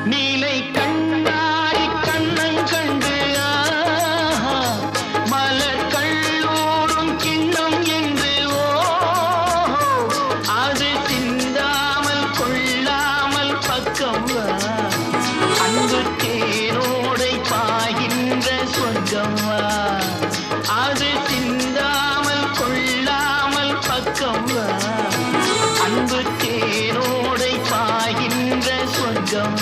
நீலை கண்ணாடி கண்ணன் கண்டு மலர் கல்லூரும் கிண்ணம் என்று அது சிந்தாமல் கொள்ளாமல் பக்கம் அன்பு தேரோடை பாய்கின்ற சொர்க்கம் அது சிந்தாமல் கொள்ளாமல் பக்கம் அன்பு தேரோடை பாய்கின்ற சொர்க்கம்